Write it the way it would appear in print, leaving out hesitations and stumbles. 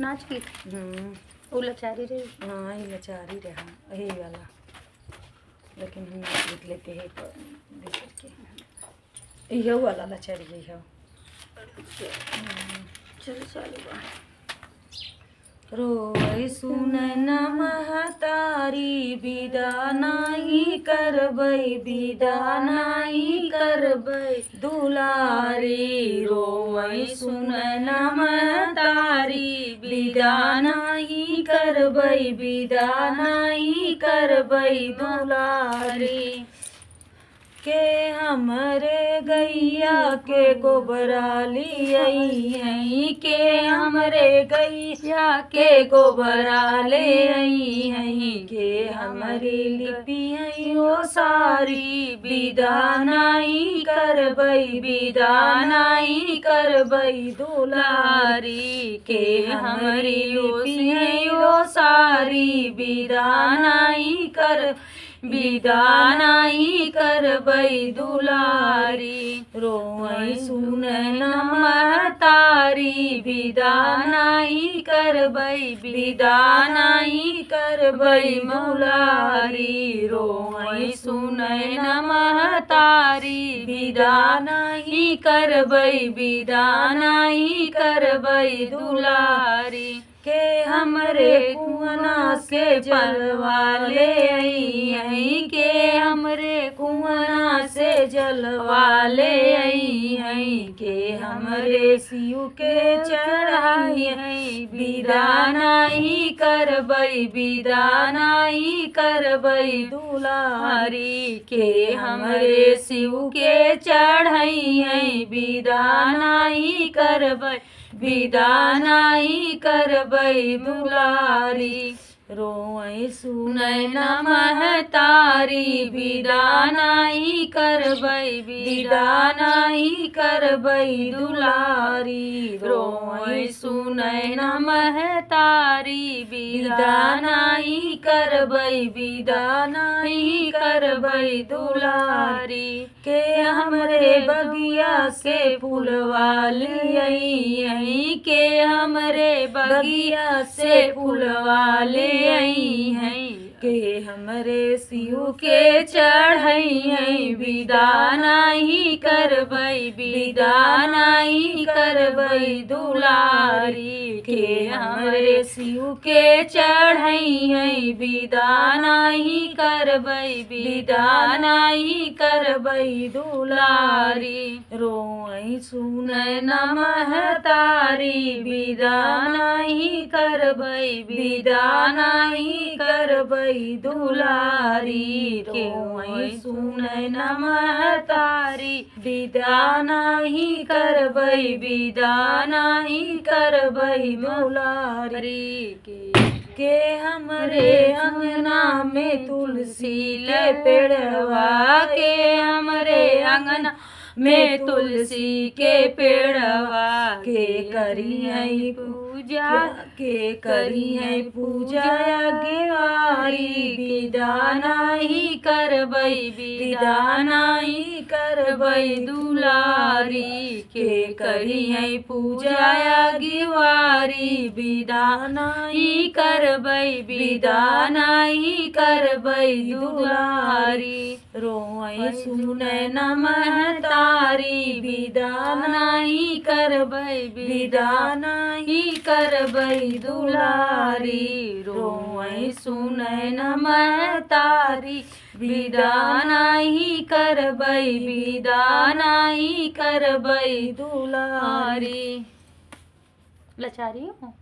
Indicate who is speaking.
Speaker 1: नाच की वो लचारी रे।
Speaker 2: हाँ ये लचारी रहा यही वाला, लेकिन हम लिख लेते हैं दूसर के यह वाला लचारी है।
Speaker 1: चल चालू बा।
Speaker 2: रोए सुन न महतारी विदा नाही करबै, विदा नाही करबै दुलारी। रोए सुन न महतारी विदा नाही करबै, विदा नाही करबै दुलारी। के हमरे गैया के गोबरा लियई, के हमरे गैया के गोबरा ले आई, के हमारी लिपि ओ सारी विदा नहीं करबै, विदा नहीं करबै दुलारी। के हमारी लिपि ओ सारी विदा नहीं कर, विदा नहीं करबै दुलारी। रोई सुन न महतारी विदा नहीं करबै, विदा नहीं करबै दुलारी। रोई सुन न महतारी विदा नहीं करबै, विदा नहीं करबै दुलारी। के हमरे कुआना से जलवा ले आई, के हमरे कुआना से जलवा ले आई, के हमरे शिव के चढ़ाई विदा नहीं करबै, विदा नहीं करबै दुलारी। के हमरे शिव के चढ़ाई विदा नहीं करबै, विदा नहीं करबै दुलारी। रोए सुन न महतारी विदा नहीं करबै, विदा नहीं करबै दुलारी। रोए सुन न महतारी विदा नहीं करबै, विदा नहीं करबै दुलारी। के हमरे बगिया से फूलवा लियई, के हमरे बगिया से फूलवा ले आई, के हमरे शिव के चढ़ई विदा नहीं करबै, विदा नहीं करबै दुलारी। के हमरे शिव के चढ़ई विदा नहीं करबै, विदा नहीं करबै दुलारी। रोई सुन न महतारी विदा नहीं करबै, विदा नहीं करबै दुलारी। रोई सुन न महतारी विदा नहीं करबै, विदा नहीं करबै दुलारी। के हमरे अंगना में तुलसी ले पेड़वा, के हमरे अंगना में तुलसी के पेड़वा। के करी है पूजा, के करी है पूजा अगेवारी। विदा नहीं करबै, विदा नहीं करबै दुलारी। के करी है पूजा अगेवारी। विदा नहीं करबै, विदा नहीं करबै दुलारी। रोए सुन न महतारी विदा नहीं करबै, विदा नहीं करबै दुलारी। रोए सुन न महतारी विदा नहीं करबै, विदा नहीं करबै दुलारी।
Speaker 1: लचारी हो।